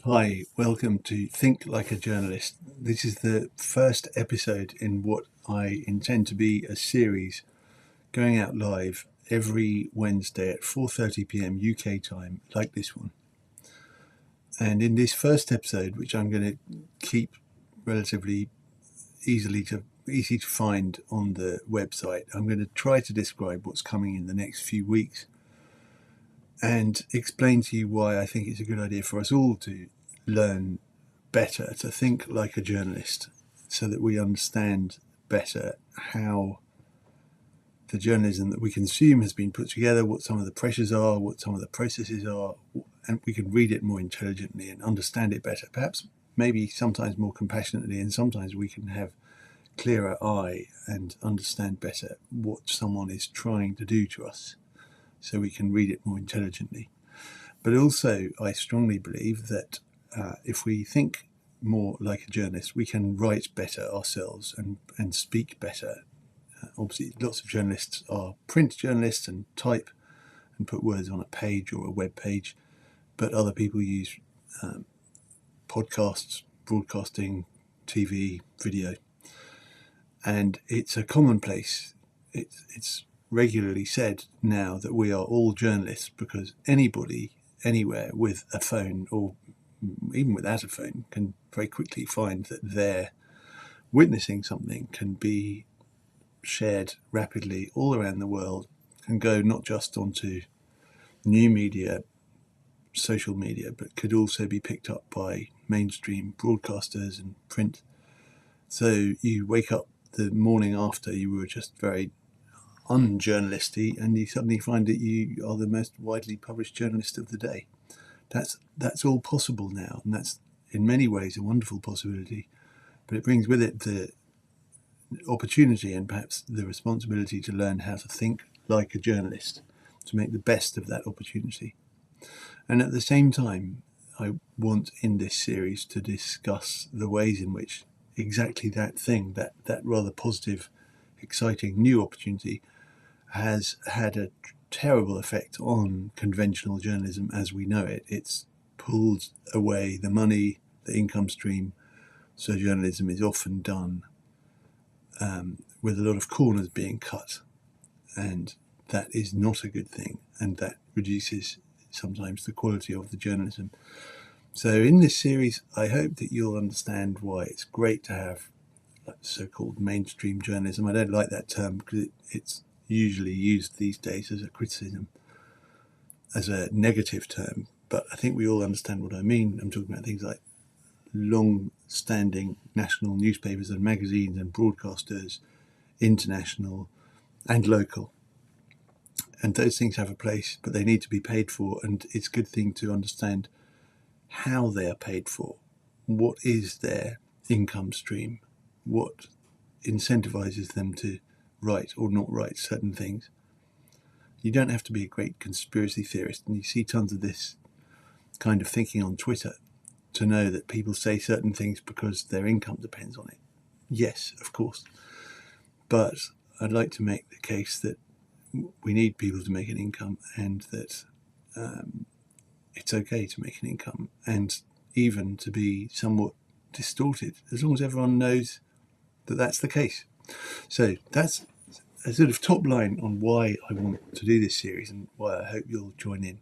Hi, welcome to Think Like a Journalist. This is the first episode in what I intend to be a series going out live every Wednesday at 4:30 p.m. UK time, like this one. And in this first episode, which I'm going to keep relatively easy to find on the website, I'm going to try to describe what's coming in the next few weeks and explain to you why I think it's a good idea for us all to learn better, to think like a journalist, so that we understand better how the journalism that we consume has been put together, what some of the pressures are, what some of the processes are, and we can read it more intelligently and understand it better, perhaps maybe sometimes more compassionately, and sometimes we can have clearer eye and understand better what someone is trying to do to us, so we can read it more intelligently. But also, I strongly believe that if we think more like a journalist, we can write better ourselves and speak better. Obviously, lots of journalists are print journalists and type and put words on a page or a web page, but other people use podcasts, broadcasting, TV, video. And it's a commonplace. It's regularly said now that we are all journalists, because anybody, anywhere with a phone, or even without a phone, can very quickly find that they're witnessing something can be shared rapidly all around the world, can go not just onto new media, social media, but could also be picked up by mainstream broadcasters and print. So you wake up the morning after you were just very unjournalisty, and you suddenly find that you are the most widely published journalist of the day. That's all possible now, and that's in many ways a wonderful possibility, but it brings with it the opportunity and perhaps the responsibility to learn how to think like a journalist, to make the best of that opportunity. And at the same time, I want in this series to discuss the ways in which exactly that thing, that rather positive, exciting new opportunity, has had a terrible effect on conventional journalism as we know it. It's pulled away the money, the income stream, so journalism is often done with a lot of corners being cut, and that is not a good thing, and that reduces sometimes the quality of the journalism. So in this series, I hope that you'll understand why it's great to have so-called mainstream journalism. I don't like that term because it's usually used these days as a criticism, as a negative term, but I think we all understand what I mean. I'm talking about things like long-standing national newspapers and magazines and broadcasters, international and local. And those things have a place, but they need to be paid for, and it's a good thing to understand how they are paid for. What is their income stream? What incentivizes them to write or not write certain things? You don't have to be a great conspiracy theorist, and you see tons of this kind of thinking on Twitter, to know that people say certain things because their income depends on it. Yes, of course. But I'd like to make the case that we need people to make an income, and that it's okay to make an income, and even to be somewhat distorted, as long as everyone knows that that's the case. So that's a sort of top line on why I want to do this series and why I hope you'll join in.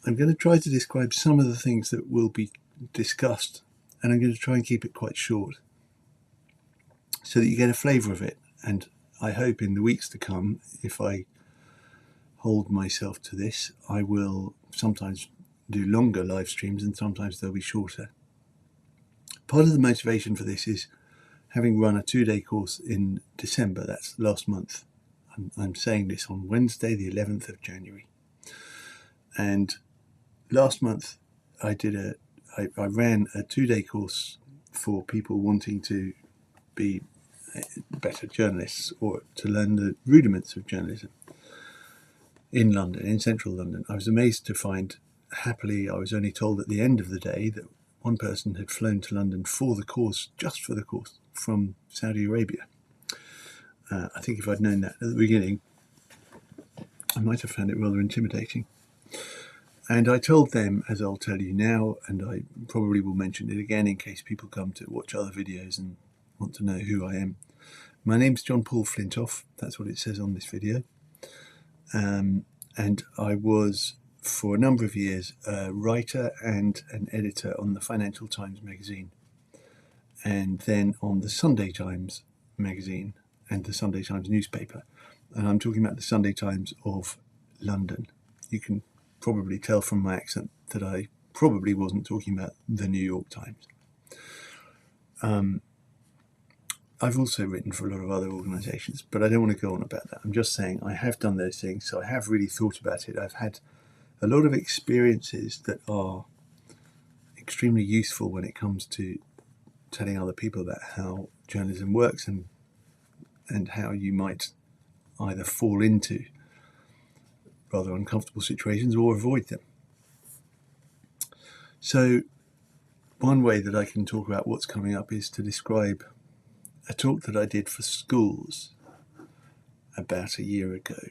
I'm going to try to describe some of the things that will be discussed, and I'm going to try and keep it quite short so that you get a flavour of it. And I hope in the weeks to come, if I hold myself to this, I will sometimes do longer live streams and sometimes they'll be shorter. Part of the motivation for this is having run a 2-day course in December, that's last month. I'm saying this on Wednesday, the 11th of January. And last month I ran a 2-day course for people wanting to be better journalists, or to learn the rudiments of journalism in London, in central London. I was amazed to find, happily, I was only told at the end of the day that one person had flown to London for the course, just for the course, from Saudi Arabia. I think if I'd known that at the beginning, I might have found it rather intimidating. And I told them, as I'll tell you now, and I probably will mention it again in case people come to watch other videos and want to know who I am. My name's John-Paul Flintoff. That's what it says on this video. And I was, for a number of years, a writer and an editor on the Financial Times magazine, and then on the Sunday Times magazine and the Sunday Times newspaper. And I'm talking about the Sunday Times of London. You can probably tell from my accent that I probably wasn't talking about the New York Times. I've also written for a lot of other organisations, but I don't want to go on about that. I'm just saying I have done those things, so I have really thought about it. I've had a lot of experiences that are extremely useful when it comes to telling other people about how journalism works and how you might either fall into rather uncomfortable situations or avoid them. So one way that I can talk about what's coming up is to describe a talk that I did for schools about a year ago,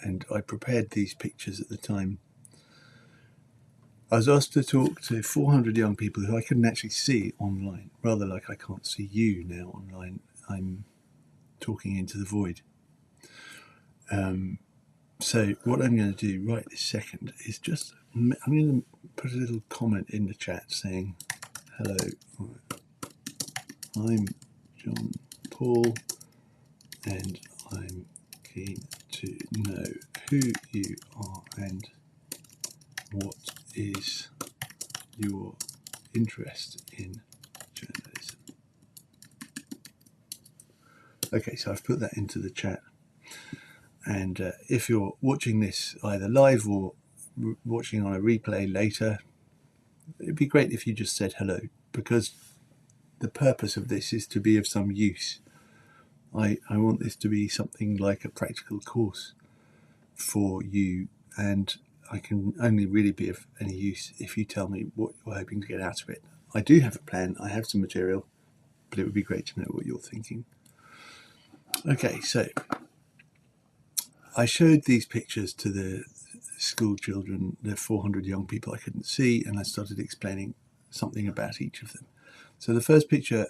and I prepared these pictures at the time. I was asked to talk to 400 young people who I couldn't actually see online, rather like I can't see you now online. I'm talking into the void. So what I'm going to do right this second is I'm going to put a little comment in the chat saying, hello, I'm John-Paul, and I'm keen to know who you are and what is your interest in journalism. Okay, so I've put that into the chat. And if you're watching this either live or watching on a replay later, it'd be great if you just said hello, because the purpose of this is to be of some use. I want this to be something like a practical course for you, and I can only really be of any use if you tell me what you're hoping to get out of it. I do have a plan, I have some material, but it would be great to know what you're thinking. Okay, so I showed these pictures to the school children, the 400 young people I couldn't see, and I started explaining something about each of them. So the first picture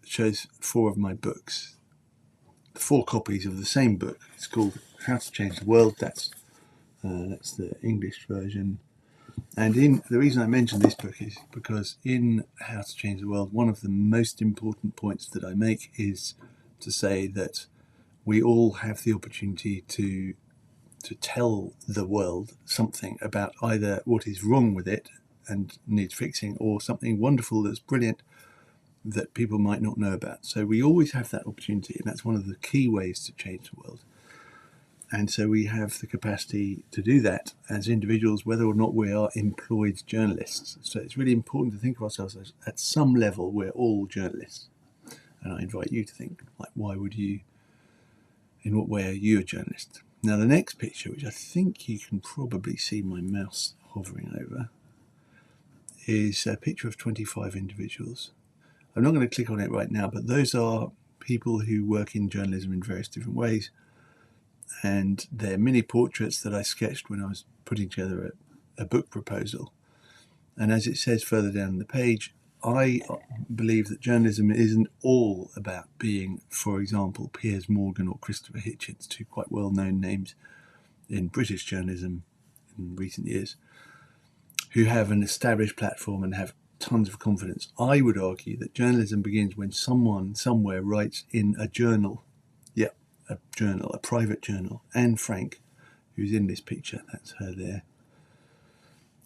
shows 4 of my books, 4 copies of the same book. It's called How to Change the World. That's the English version. And the reason I mention this book is because in How to Change the World, one of the most important points that I make is to say that we all have the opportunity to tell the world something about either what is wrong with it and needs fixing, or something wonderful that's brilliant that people might not know about. So we always have that opportunity, and that's one of the key ways to change the world. And so we have the capacity to do that as individuals, whether or not we are employed journalists. So it's really important to think of ourselves as, at some level, we're all journalists. And I invite you to think, like, in what way are you a journalist? Now the next picture, which I think you can probably see my mouse hovering over, is a picture of 25 individuals. I'm not going to click on it right now, but those are people who work in journalism in various different ways. And they're mini portraits that I sketched when I was putting together a book proposal. And as it says further down the page, I believe that journalism isn't all about being, for example, Piers Morgan or Christopher Hitchens, 2 quite well-known names in British journalism in recent years, who have an established platform and have tons of confidence. I would argue that journalism begins when someone somewhere writes in a journal. Yeah, a journal, a private journal. Anne Frank, who's in this picture, that's her there.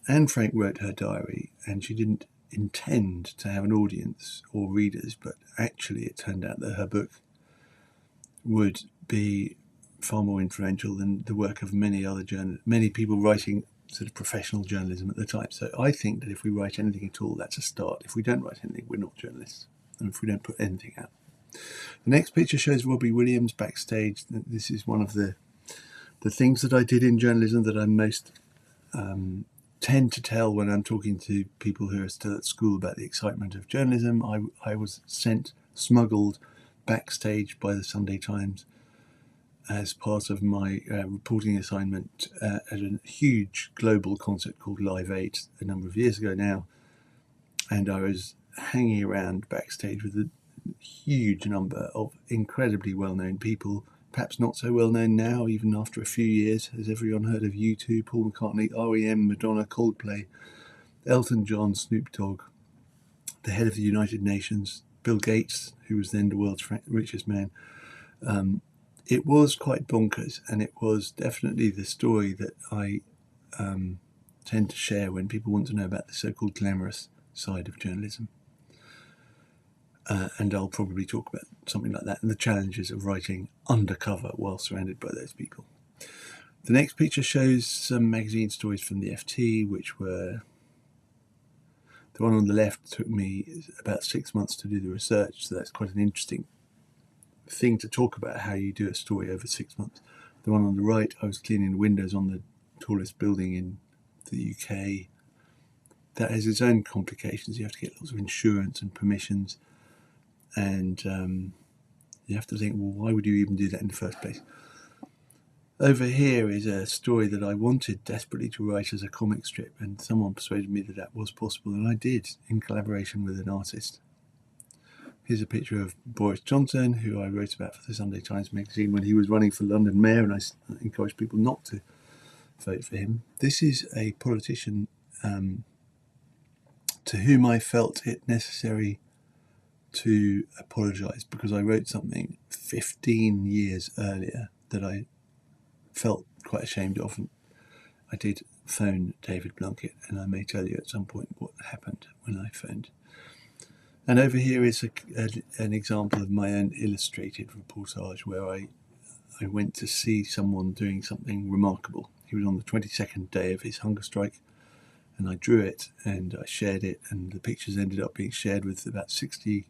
Anne Frank wrote her diary, and she didn't intend to have an audience or readers, but actually it turned out that her book would be far more influential than the work of many people writing sort of professional journalism at the time. So I think that if we write anything at all, that's a start. If we don't write anything, we're not journalists, and if we don't put anything out. The next picture shows Robbie Williams backstage. This is one of the things that I did in journalism that I most tend to tell when I'm talking to people who are still at school about the excitement of journalism. I was smuggled backstage by the Sunday Times as part of my reporting assignment at a huge global concert called Live 8 a number of years ago now, and I was hanging around backstage with a huge number of incredibly well-known people, perhaps not so well-known now, even after a few years. Has everyone heard of U2, Paul McCartney, REM, Madonna, Coldplay, Elton John, Snoop Dogg, the head of the United Nations, Bill Gates, who was then the world's richest man? It was quite bonkers, and it was definitely the story that I tend to share when people want to know about the so-called glamorous side of journalism. And I'll probably talk about something like that and the challenges of writing undercover while surrounded by those people. The next picture shows some magazine stories from the FT, which were... The one on the left took me about 6 months to do the research, so that's quite an interesting thing to talk about, how you do a story over 6 months. The one on the right, I was cleaning the windows on the tallest building in the UK. That has its own complications. You have to get lots of insurance and permissions, and you have to think, well, why would you even do that in the first place? Over here is a story that I wanted desperately to write as a comic strip, and someone persuaded me that that was possible, and I did, in collaboration with an artist. Here's a picture of Boris Johnson, who I wrote about for the Sunday Times magazine when he was running for London Mayor, and I encouraged people not to vote for him. This is a politician to whom I felt it necessary to apologise, because I wrote something 15 years earlier that I felt quite ashamed of. And I did phone David Blunkett, and I may tell you at some point what happened when I phoned. And over here is an example of my own illustrated reportage where I went to see someone doing something remarkable. He was on the 22nd day of his hunger strike, and I drew it and I shared it, and the pictures ended up being shared with about 60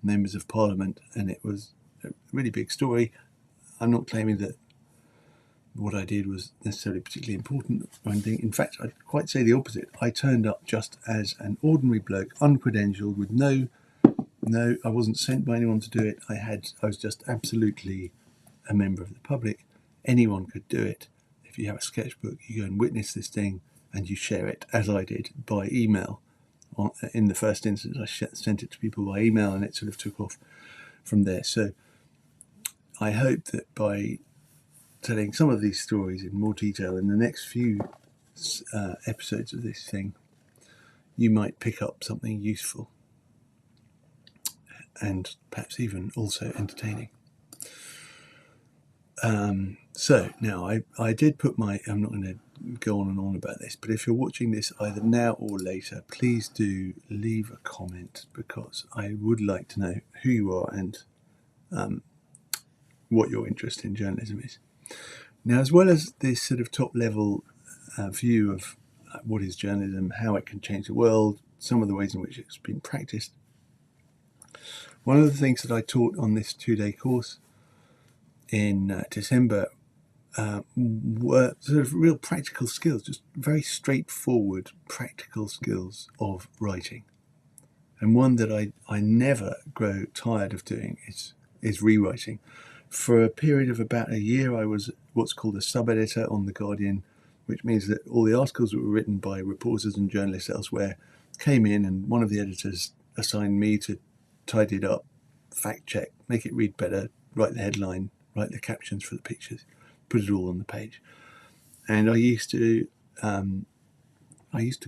members of Parliament, and it was a really big story. I'm not claiming that what I did was necessarily particularly important or anything. In fact, I'd quite say the opposite. I turned up just as an ordinary bloke, uncredentialed, with no, I wasn't sent by anyone to do it. I was just absolutely a member of the public. Anyone could do it. If you have a sketchbook, you go and witness this thing and you share it, as I did, by email. In the first instance, I sent it to people by email, and it sort of took off from there. So I hope that by telling some of these stories in more detail in the next few episodes of this thing, you might pick up something useful and perhaps even also entertaining. So now I did put I'm not going to go on and on about this, but if you're watching this either now or later, please do leave a comment, because I would like to know who you are and what your interest in journalism is. Now, as well as this sort of top level view of what is journalism, how it can change the world, some of the ways in which it's been practiced, one of the things that I taught on this 2-day course in December were sort of real practical skills, just very straightforward practical skills of writing. And one that I never grow tired of doing is rewriting. For a period of about a year, I was what's called a sub-editor on The Guardian, which means that all the articles that were written by reporters and journalists elsewhere came in, and one of the editors assigned me to tidy it up, fact check, make it read better, write the headline, write the captions for the pictures, put it all on the page. And I used to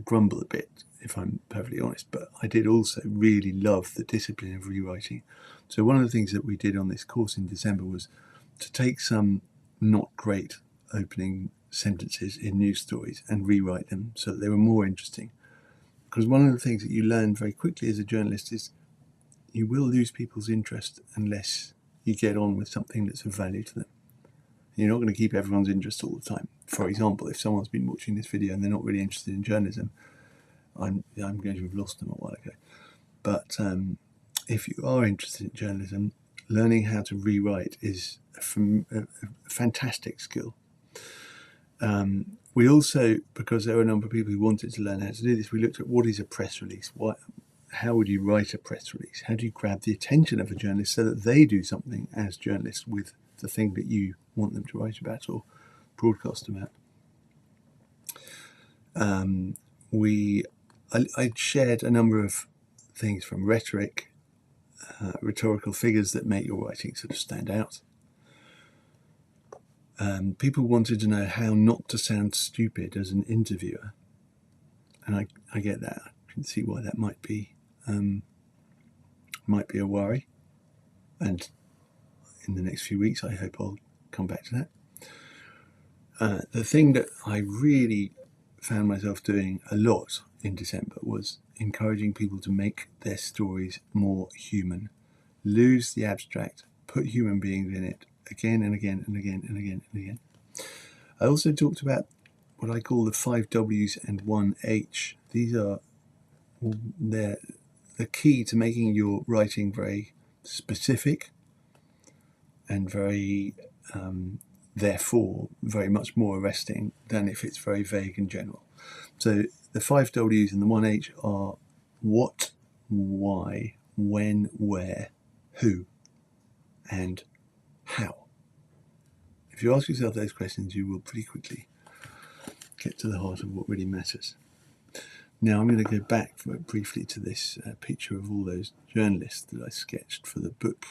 grumble a bit, if I'm perfectly honest, but I did also really love the discipline of rewriting. So one of the things that we did on this course in December was to take some not great opening sentences in news stories and rewrite them so that they were more interesting. Because one of the things that you learn very quickly as a journalist is you will lose people's interest unless you get on with something that's of value to them. You're not going to keep everyone's interest all the time. For example, if someone's been watching this video and they're not really interested in journalism, I'm going to have lost them a while ago. But if you are interested in journalism, learning how to rewrite is a fantastic skill. We also, because there were a number of people who wanted to learn how to do this, we looked at what is a press release. How would you write a press release? How do you grab the attention of a journalist so that they do something as journalists with the thing that you want them to write about or broadcast about. I shared a number of things from rhetoric, rhetorical figures that make your writing sort of stand out. People wanted to know how not to sound stupid as an interviewer, and I get that. I can see why that might be a worry, and in the next few weeks I hope I'll come back to that. The thing that I really found myself doing a lot in December was encouraging people to make their stories more human. Lose the abstract, put human beings in it again and again and again and again and again. I also talked about what I call the 5 W's and 1 H. These are the key to making your writing very specific and very, therefore, very much more arresting than if it's very vague and general. So the 5 W's and the 1 H are what, why, when, where, who, and how. If you ask yourself those questions, you will pretty quickly get to the heart of what really matters. Now I'm going to go back briefly to this picture of all those journalists that I sketched for the book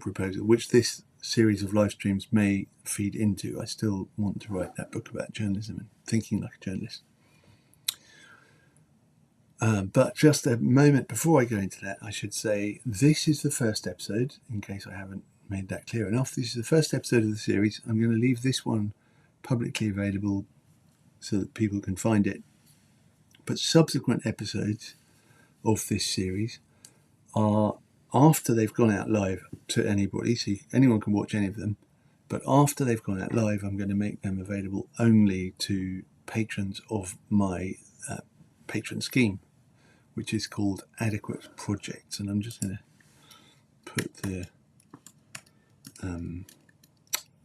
proposal, which this series of live streams may feed into. I still want to write that book about journalism and thinking like a journalist. But just a moment before I go into that, I should say this is the first episode, in case I haven't made that clear enough. This is the first episode of the series. I'm going to leave this one publicly available so that people can find it. But subsequent episodes of this series are after they've gone out live to anybody, so anyone can watch any of them. But after they've gone out live, I'm going to make them available only to patrons of my patron scheme, which is called Adequate Projects. And I'm just going to put the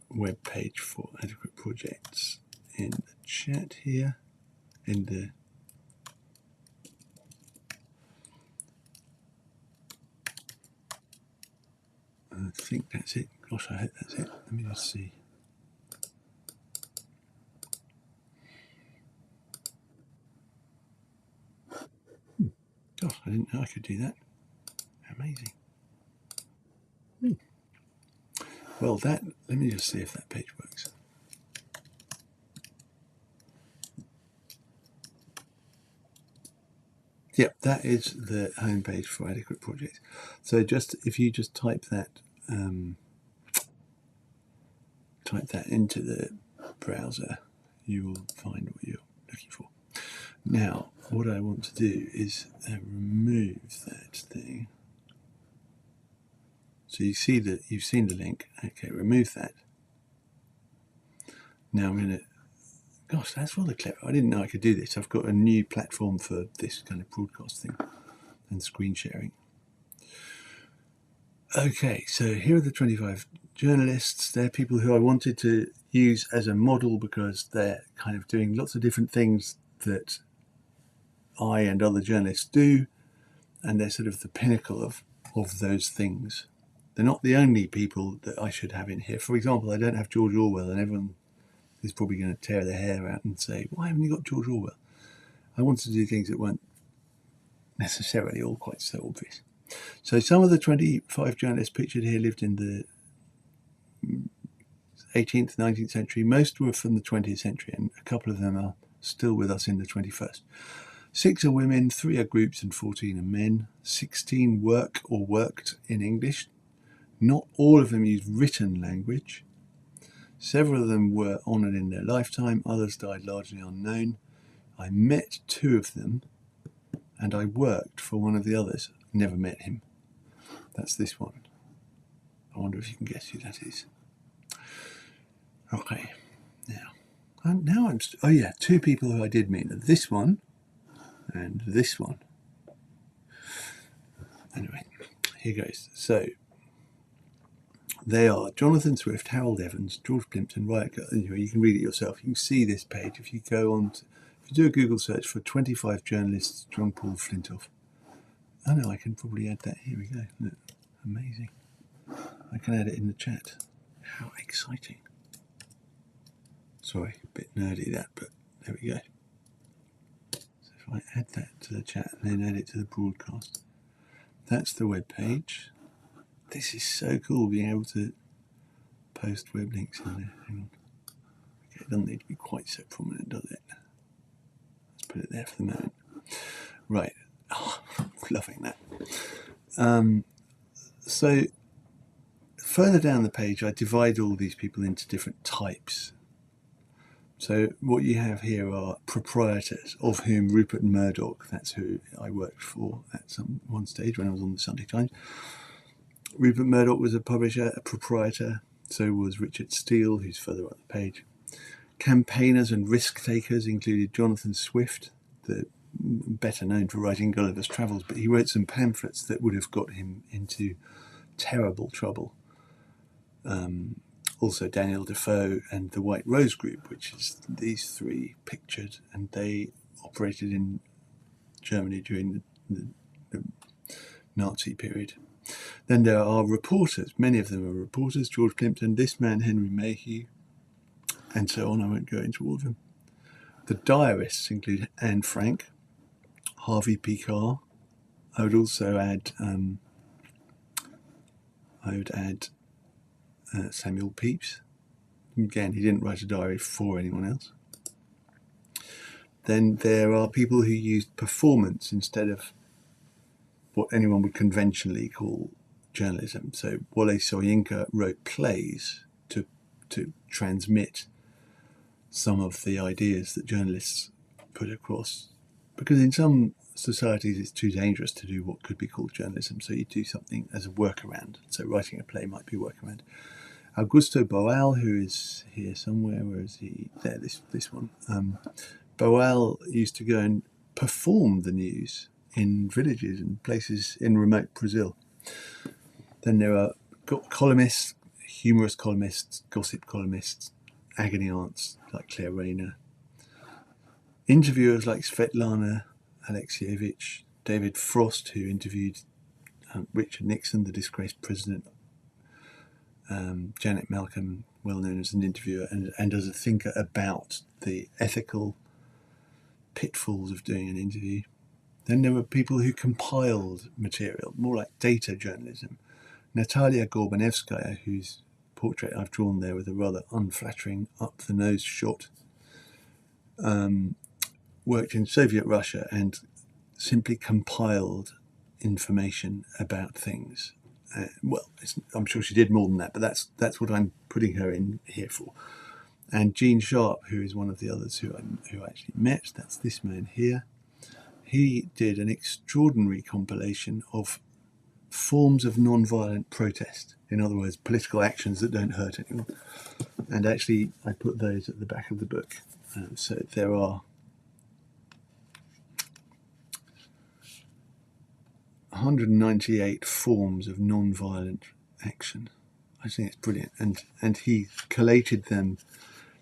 web page for Adequate Projects in the chat here, I think that's it. Gosh, I hope that's it. Let me just see. Gosh, I didn't know I could do that. Amazing. Well, let me just see if that page works. Yep, that is the homepage for Adequate Projects. So if you just type that into the browser, you will find what you're looking for. Now, what I want to do is remove that thing. So you see that you've seen the link. Okay, remove that. Now I'm going to. Gosh, that's rather clever. I didn't know I could do this. I've got a new platform for this kind of broadcasting and screen sharing. Okay, so here are the 25 journalists. They're people who I wanted to use as a model because they're kind of doing lots of different things that I and other journalists do, and they're sort of the pinnacle of those things. They're not the only people that I should have in here. For example, I don't have George Orwell, and everyone is probably going to tear their hair out and say, why haven't you got George Orwell? I wanted to do things that weren't necessarily all quite so obvious. So some of the 25 journalists pictured here lived in the 18th, 19th century. Most were from the 20th century, and a couple of them are still with us in the 21st. 6 are women, 3 are groups, and 14 are men. 16 work or worked in English. Not all of them use written language. Several of them were honoured in their lifetime, others died largely unknown. I met 2 of them, and I worked for one of the others. Never met him. That's this one. I wonder if you can guess who that is. Okay, now I'm. Oh yeah, 2 people who I did meet. This one and this one. Anyway, here goes. So they are Jonathan Swift, Harold Evans, George Plimpton, Wyatt. Anyway, you can read it yourself. You can see this page if you go on. If you do a Google search for 25 journalists, John-Paul Flintoff. Oh no, I can probably add that. Here we go. Look, amazing. I can add it in the chat. How exciting. Sorry, a bit nerdy that, but there we go. So if I add that to the chat and then add it to the broadcast, that's the web page. This is so cool, being able to post web links in there. Hang on. Okay, it doesn't need to be quite so prominent, does it? Let's put it there for the moment. Right. Oh, loving that. So further down the page, I divide all these people into different types. So what you have here are proprietors, of whom Rupert Murdoch, that's who I worked for at one stage when I was on the Sunday Times. Rupert Murdoch was a publisher, a proprietor. So was Richard Steele, who's further up the page. Campaigners and risk takers included Jonathan Swift, better known for writing Gulliver's Travels, but he wrote some pamphlets that would have got him into terrible trouble. Also Daniel Defoe and the White Rose Group, which is these three pictured, and they operated in Germany during the Nazi period. Then there are reporters. Many of them are reporters. George Plimpton, this man, Henry Mayhew, and so on. I won't go into all of them. The Diarists include Anne Frank, Harvey Picard. I would also add Samuel Pepys. Again, he didn't write a diary for anyone else. Then there are people who used performance instead of what anyone would conventionally call journalism. So Wole Soyinka wrote plays to transmit some of the ideas that journalists put across, because in some societies it's too dangerous to do what could be called journalism, so you do something as a workaround. So writing a play might be a workaround. Augusto Boal, who is here somewhere, where is he? There, this one. Boal used to go and perform the news in villages and places in remote Brazil. Then there are columnists, humorous columnists, gossip columnists, agony aunts like Claire Rayner, interviewers like Svetlana Alexievich, David Frost, who interviewed Richard Nixon, the disgraced president, Janet Malcolm, well known as an interviewer and as a thinker about the ethical pitfalls of doing an interview. Then there were people who compiled material, more like data journalism. Natalia Gorbanevskaya, whose portrait I've drawn there with a rather unflattering up-the-nose shot, worked in Soviet Russia and simply compiled information about things. I'm sure she did more than that, but that's what I'm putting her in here for. And Gene Sharp, who is one of the others who I actually met, that's this man here. He did an extraordinary compilation of forms of non-violent protest. In other words, political actions that don't hurt anyone. And actually, I put those at the back of the book. So there are 198 forms of non-violent action. I think it's brilliant. And he collated them.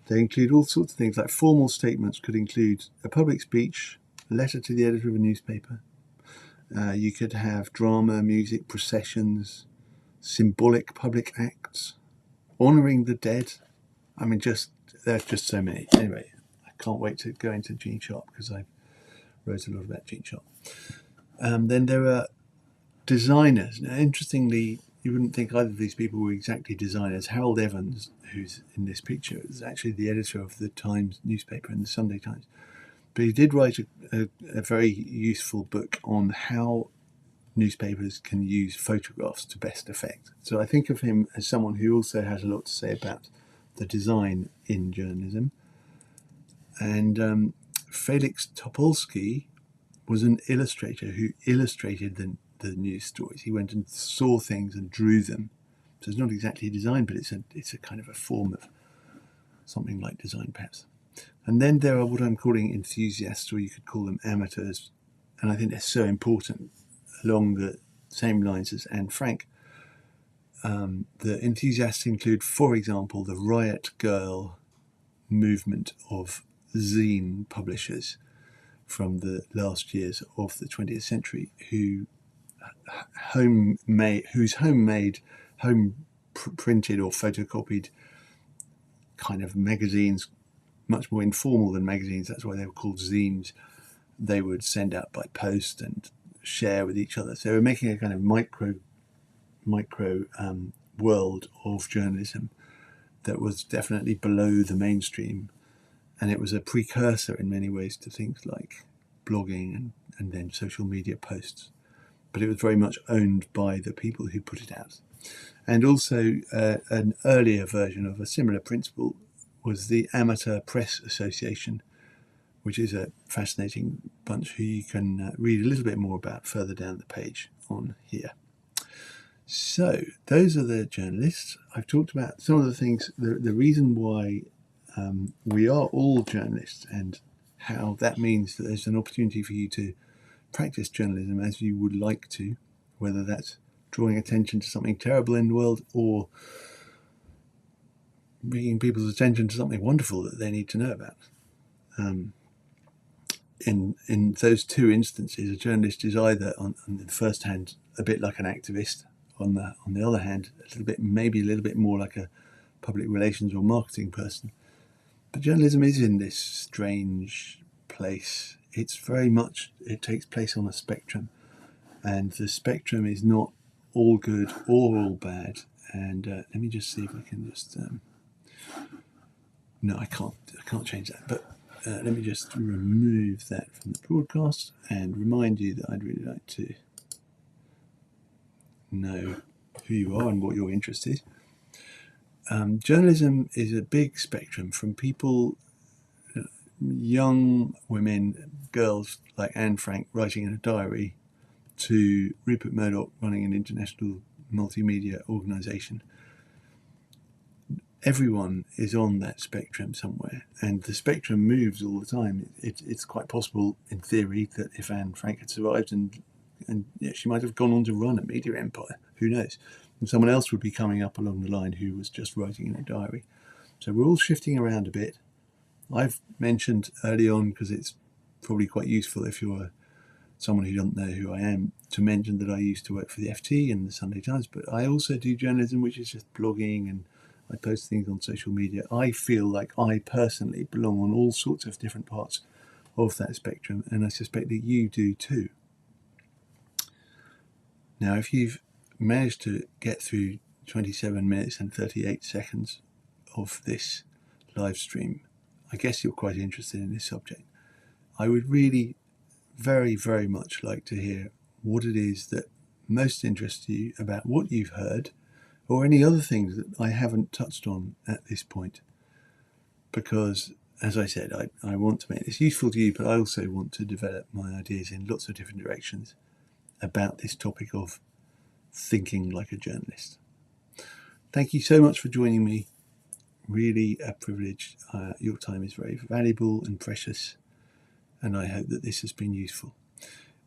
They include all sorts of things, like formal statements could include a public speech, a letter to the editor of a newspaper. You could have drama, music, processions, symbolic public acts, honouring the dead. I mean, there's just so many. Anyway, I can't wait to go into Gene Sharp, because I wrote a lot about Gene Sharp. Then there are designers. Now, interestingly, you wouldn't think either of these people were exactly designers. Harold Evans, who's in this picture, is actually the editor of the Times newspaper and the Sunday Times. But he did write a very useful book on how newspapers can use photographs to best effect. So I think of him as someone who also has a lot to say about the design in journalism. And Felix Topolsky was an illustrator who illustrated the news stories. He went and saw things and drew them. So it's not exactly design, but it's a kind of a form of something like design, perhaps. And then there are what I'm calling enthusiasts, or you could call them amateurs. And I think they're so important, along the same lines as Anne Frank. The enthusiasts include, for example, the Riot Girl movement of zine publishers from the last years of the 20th century, whose homemade, home printed or photocopied kind of magazines, much more informal than magazines. That's why they were called zines. They would send out by post and share with each other. So they were making a kind of micro world of journalism that was definitely below the mainstream, and it was a precursor in many ways to things like blogging and then social media posts. But it was very much owned by the people who put it out. And also an earlier version of a similar principle was the Amateur Press Association, which is a fascinating bunch who you can read a little bit more about further down the page on here. So those are the journalists. I've talked about some of the things, the reason why we are all journalists, and how that means that there's an opportunity for you to practice journalism as you would like to, whether that's drawing attention to something terrible in the world or bringing people's attention to something wonderful that they need to know about. In those two instances, a journalist is either on the first hand a bit like an activist, on the other hand maybe a little bit more like a public relations or marketing person. But journalism is in this strange place. It's very much, it takes place on a spectrum, and the spectrum is not all good or all bad. And let me just see if I can just no, I can't change that, but let me just remove that from the broadcast and remind you that I'd really like to know who you are and what your interest is. Journalism is a big spectrum, from people, young women, girls like Anne Frank writing in a diary, to Rupert Murdoch running an international multimedia organisation. Everyone is on that spectrum somewhere, and the spectrum moves all the time. It's quite possible, in theory, that if Anne Frank had survived and she might have gone on to run a media empire, who knows, and someone else would be coming up along the line who was just writing in a diary. So we're all shifting around a bit. I've mentioned early on, because it's probably quite useful if you're someone who doesn't know who I am, to mention that I used to work for the FT and the Sunday Times, but I also do journalism, which is just blogging, and I post things on social media. I feel like I personally belong on all sorts of different parts of that spectrum, and I suspect that you do too. Now, if you've managed to get through 27 minutes and 38 seconds of this live stream, I guess you're quite interested in this subject. I would really very, very much like to hear what it is that most interests you about what you've heard, or any other things that I haven't touched on at this point. Because, as I said, I want to make this useful to you, but I also want to develop my ideas in lots of different directions about this topic of thinking like a journalist. Thank you so much for joining me. Really a privilege. Your time is very valuable and precious, and I hope that this has been useful.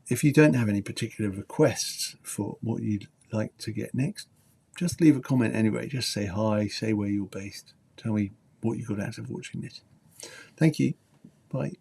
If you don't have any particular requests for what you'd like to get next, just leave a comment anyway. Just say hi, say where you're based, tell me what you got out of watching this. Thank you. Bye.